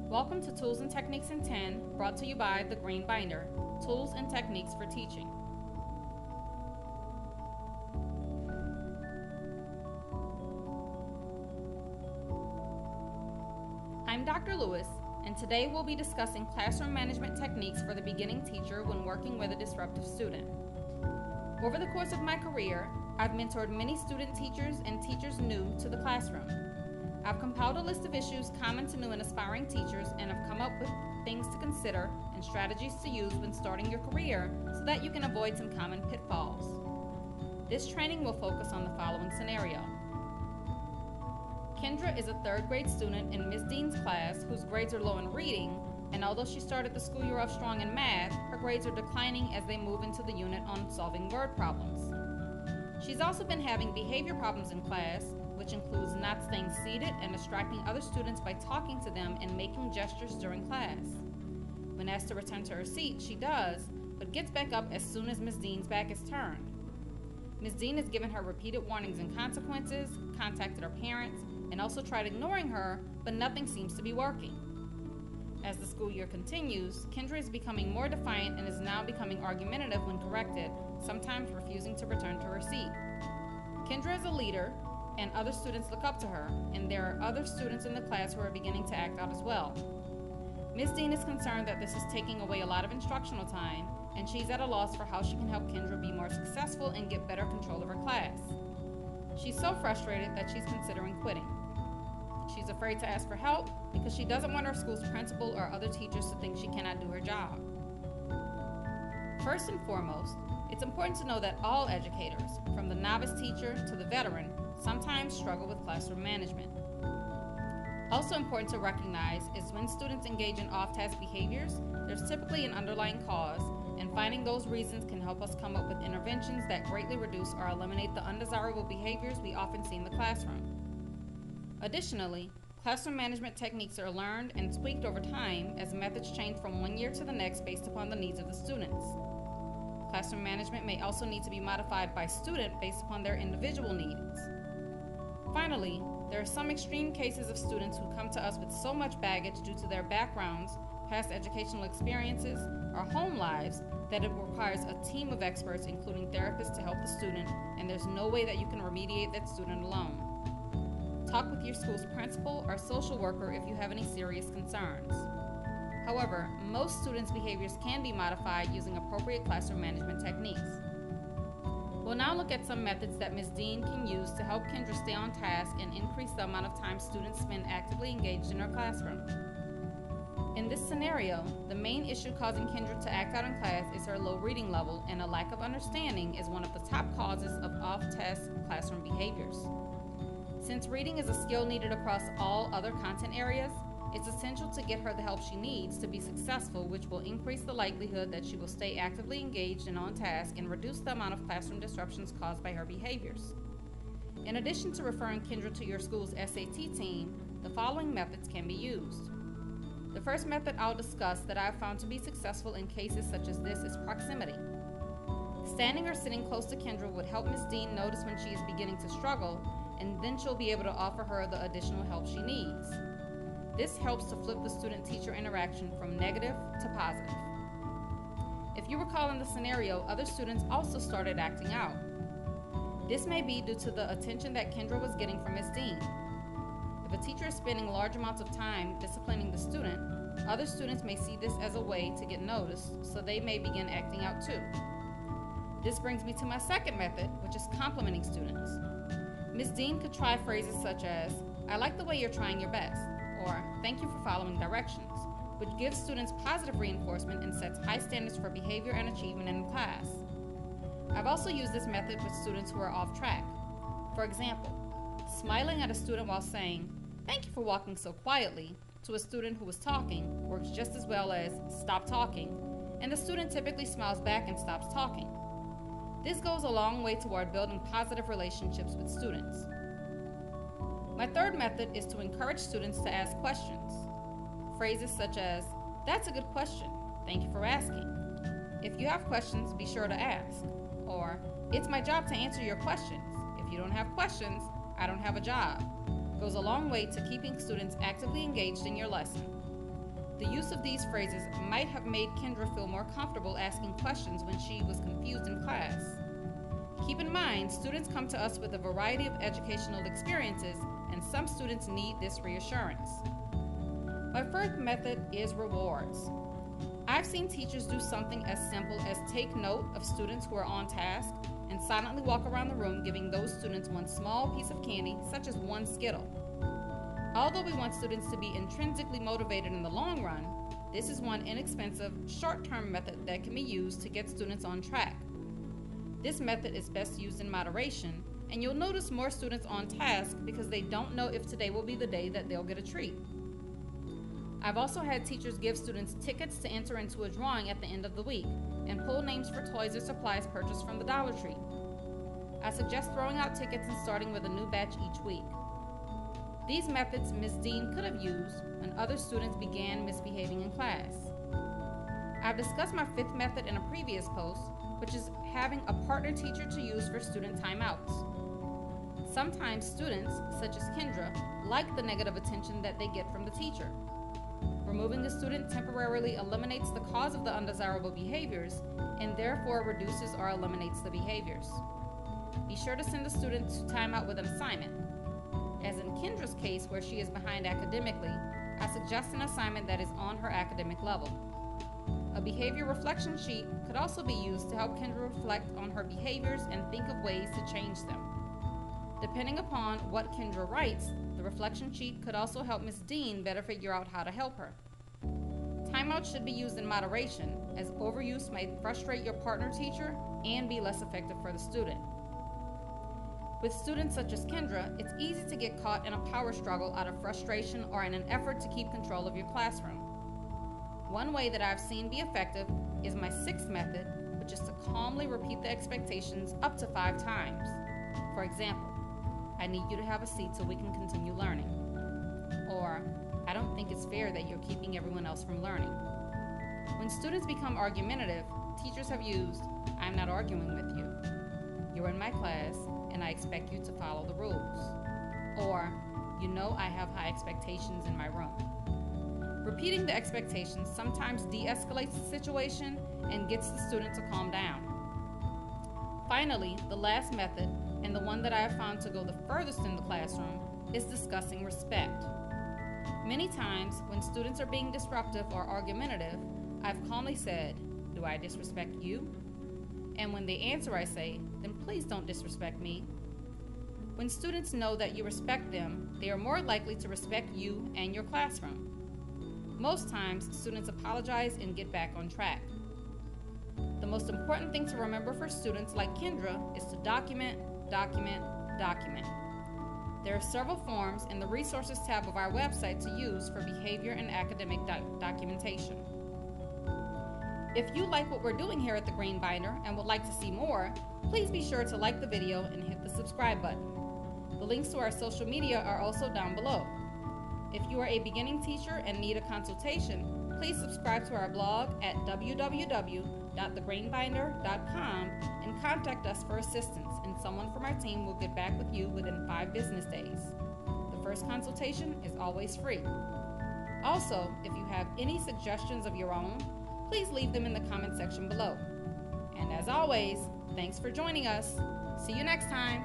Welcome to Tools and Techniques in 10, brought to you by The Green Binder, Tools and Techniques for Teaching. I'm Dr. Lewis, and today we'll be discussing classroom management techniques for the beginning teacher when working with a disruptive student. Over the course of my career, I've mentored many student teachers and teachers new to the classroom. I've compiled a list of issues common to new and aspiring teachers and have come up with things to consider and strategies to use when starting your career so that you can avoid some common pitfalls. This training will focus on the following scenario. Kendra is a third grade student in Ms. Dean's class whose grades are low in reading, and although she started the school year off strong in math, her grades are declining as they move into the unit on solving word problems. She's also been having behavior problems in class, which includes not staying seated and distracting other students by talking to them and making gestures during class. When asked to return to her seat, she does, but gets back up as soon as Ms. Dean's back is turned. Ms. Dean has given her repeated warnings and consequences, contacted her parents, and also tried ignoring her, but nothing seems to be working. As the school year continues, Kendra is becoming more defiant and is now becoming argumentative when corrected, sometimes refusing to return to her seat. Kendra is a leader, and other students look up to her, and there are other students in the class who are beginning to act out as well. Ms. Dean is concerned that this is taking away a lot of instructional time, and she's at a loss for how she can help Kendra be more successful and get better control of her class. She's so frustrated that she's considering quitting. She's afraid to ask for help because she doesn't want her school's principal or other teachers to think she cannot do her job. First and foremost, it's important to know that all educators, from the novice teacher to the veteran, sometimes struggle with classroom management. Also important to recognize is when students engage in off-task behaviors, there's typically an underlying cause, and finding those reasons can help us come up with interventions that greatly reduce or eliminate the undesirable behaviors we often see in the classroom. Additionally, classroom management techniques are learned and tweaked over time as methods change from one year to the next based upon the needs of the students. Classroom management may also need to be modified by student based upon their individual needs. Finally, there are some extreme cases of students who come to us with so much baggage due to their backgrounds, past educational experiences, or home lives that it requires a team of experts, including therapists, to help the student, and there's no way that you can remediate that student alone. Talk with your school's principal or social worker if you have any serious concerns. However, most students' behaviors can be modified using appropriate classroom management techniques. We'll now look at some methods that Ms. Dean can use to help Kendra stay on task and increase the amount of time students spend actively engaged in her classroom. In this scenario, the main issue causing Kendra to act out in class is her low reading level, and a lack of understanding is one of the top causes of off-task classroom behaviors. Since reading is a skill needed across all other content areas, it's essential to get her the help she needs to be successful, which will increase the likelihood that she will stay actively engaged and on task and reduce the amount of classroom disruptions caused by her behaviors. In addition to referring Kendra to your school's SAT team, the following methods can be used. The first method I'll discuss that I've found to be successful in cases such as this is proximity. Standing or sitting close to Kendra would help Ms. Dean notice when she is beginning to struggle, and then she'll be able to offer her the additional help she needs. This helps to flip the student-teacher interaction from negative to positive. If you recall in the scenario, other students also started acting out. This may be due to the attention that Kendra was getting from Ms. Dean. If a teacher is spending large amounts of time disciplining the student, other students may see this as a way to get noticed, so they may begin acting out too. This brings me to my second method, which is complimenting students. Ms. Dean could try phrases such as, "I like the way you're trying your best," or "Thank you for following directions," which gives students positive reinforcement and sets high standards for behavior and achievement in class. I've also used this method with students who are off track. For example, smiling at a student while saying, "Thank you for walking so quietly," to a student who was talking works just as well as "Stop talking," and the student typically smiles back and stops talking. This goes a long way toward building positive relationships with students. My third method is to encourage students to ask questions. Phrases such as, "That's a good question. Thank you for asking. If you have questions, be sure to ask." Or, "It's my job to answer your questions. If you don't have questions, I don't have a job," goes a long way to keeping students actively engaged in your lesson. The use of these phrases might have made Kendra feel more comfortable asking questions when she was confused in class. Keep in mind, students come to us with a variety of educational experiences, and some students need this reassurance. My first method is rewards. I've seen teachers do something as simple as take note of students who are on task and silently walk around the room giving those students one small piece of candy, such as one Skittle. Although we want students to be intrinsically motivated in the long run, this is one inexpensive, short-term method that can be used to get students on track. This method is best used in moderation, and you'll notice more students on task because they don't know if today will be the day that they'll get a treat. I've also had teachers give students tickets to enter into a drawing at the end of the week and pull names for toys or supplies purchased from the Dollar Tree. I suggest throwing out tickets and starting with a new batch each week. These methods Ms. Dean could have used when other students began misbehaving in class. I've discussed my fifth method in a previous post, which is having a partner teacher to use for student timeouts. Sometimes students, such as Kendra, like the negative attention that they get from the teacher. Removing a student temporarily eliminates the cause of the undesirable behaviors and therefore reduces or eliminates the behaviors. Be sure to send the student to timeout with an assignment. As in Kendra's case, where she is behind academically, I suggest an assignment that is on her academic level. A behavior reflection sheet could also be used to help Kendra reflect on her behaviors and think of ways to change them. Depending upon what Kendra writes, the reflection sheet could also help Ms. Dean better figure out how to help her. Timeouts should be used in moderation, as overuse might frustrate your partner teacher and be less effective for the student. With students such as Kendra, it's easy to get caught in a power struggle out of frustration or in an effort to keep control of your classroom. One way that I've seen be effective is my sixth method, which is to calmly repeat the expectations up to 5 times. For example, I need you to have a seat so we can continue learning. Or, I don't think it's fair that you're keeping everyone else from learning. When students become argumentative, teachers have used, I'm not arguing with you. You're in my class, and I expect you to follow the rules. Or, you know I have high expectations in my room. Repeating the expectations sometimes de-escalates the situation and gets the student to calm down. Finally, the last method, and the one that I have found to go the furthest in the classroom, is discussing respect. Many times, when students are being disruptive or argumentative, I've calmly said, do I disrespect you? And when they answer, I say, then please don't disrespect me. When students know that you respect them, they are more likely to respect you and your classroom. Most times, students apologize and get back on track. The most important thing to remember for students like Kendra is to document, document, document. There are several forms in the resources tab of our website to use for behavior and academic documentation. If you like what we're doing here at the Green Binder and would like to see more, please be sure to like the video and hit the subscribe button. The links to our social media are also down below. If you are a beginning teacher and need a consultation, please subscribe to our blog at www.thegreenbinder.com and contact us for assistance, and someone from our team will get back with you within 5 business days. The first consultation is always free. Also, if you have any suggestions of your own, please leave them in the comment section below. And as always, thanks for joining us. See you next time.